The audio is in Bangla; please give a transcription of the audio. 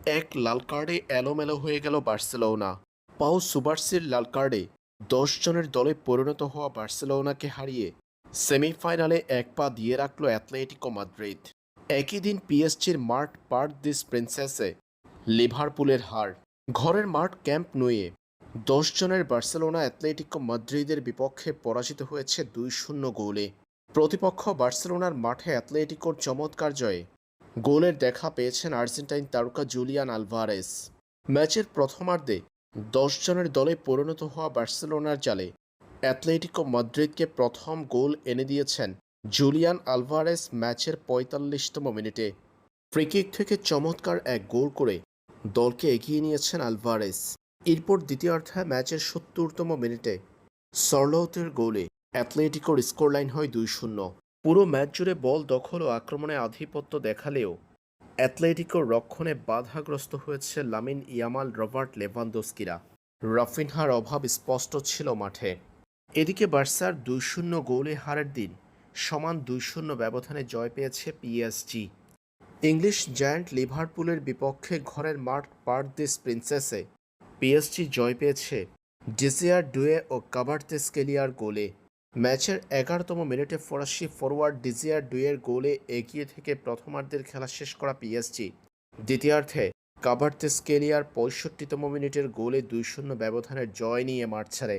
এক লাল কার্ডে এলোমেলো হয়ে গেল বার্সেলোনা। পাও সুবার্সির লাল কার্ডে ১০ জনের দলে পরিণত হওয়া বার্সেলোনাকে হারিয়ে সেমিফাইনালে এক পা দিয়ে রাখল অ্যাটলেটিকো মাদ্রিদ। একই দিন পিএসজির মাঠ পার্ক দিস প্রিন্সেসে লিভারপুলের হার। ঘরের মাঠ ক্যাম্প নুয়ে ১০ জনের বার্সেলোনা অ্যাটলেটিকো মাদ্রিদের বিপক্ষে পরাজিত হয়েছে ২-০ গোলে। প্রতিপক্ষ বার্সেলোনার মাঠে অ্যাটলেটিকোর চমৎকার জয়ে গোলের দেখা পেয়েছেন আর্জেন্টাইন তারকা জুলিয়ান আলভারেস। ম্যাচের প্রথমার্ধে ১০ জনের দলে পরিণত হওয়া বার্সেলোনার জালে অ্যাটলেটিকো মাদ্রিদকে প্রথম গোল এনে দিয়েছেন জুলিয়ান আলভারেস ম্যাচের ৪৫তম মিনিটে। ফ্রিকিক থেকে চমৎকার এক গোল করে দলকে এগিয়ে নিয়েছেন আলভারেস। এরপর দ্বিতীয়ার্ধে ম্যাচের ৭০তম মিনিটে সরলৌতের গোলে অ্যাটলেটিকোর স্কোরলাইন হয় ২-০। পুরো ম্যাচ জুড়ে বল দখল ও আক্রমণে আধিপত্য দেখালেও অ্যাটলেটিকোর রক্ষণে বাধাগ্রস্ত হয়েছে লামিন ইয়ামাল, রবার্ট লেভানদস্কিরা। রাফিনহার অভাব স্পষ্ট ছিল মাঠে। এদিকে বার্সার ২-০ গোলে হারের দিন সমান ২-০ ব্যবধানে জয় পেয়েছে পিএসজি। ইংলিশ জায়ান্ট লিভারপুলের বিপক্ষে ঘরের মাঠ পার্ক দিস প্রিন্সেসে পিএসজি জয় পেয়েছে ডিজিয়ার ডুয়ে ও কাভার্তেসকেলিয়ার গোলে। ম্যাচের ১১তম মিনিটে ফরাসি ফরোয়ার্ড ডিজিয়ার ডুয়ের গোলে এগিয়ে থেকে প্রথমার্ধের খেলা শেষ করা পিএসজি দ্বিতীয়ার্ধে কাভার্তেসকেলিয়ার ৬৫তম মিনিটের গোলে ২-০ ব্যবধানের জয় নিয়ে মাঠ ছাড়ে।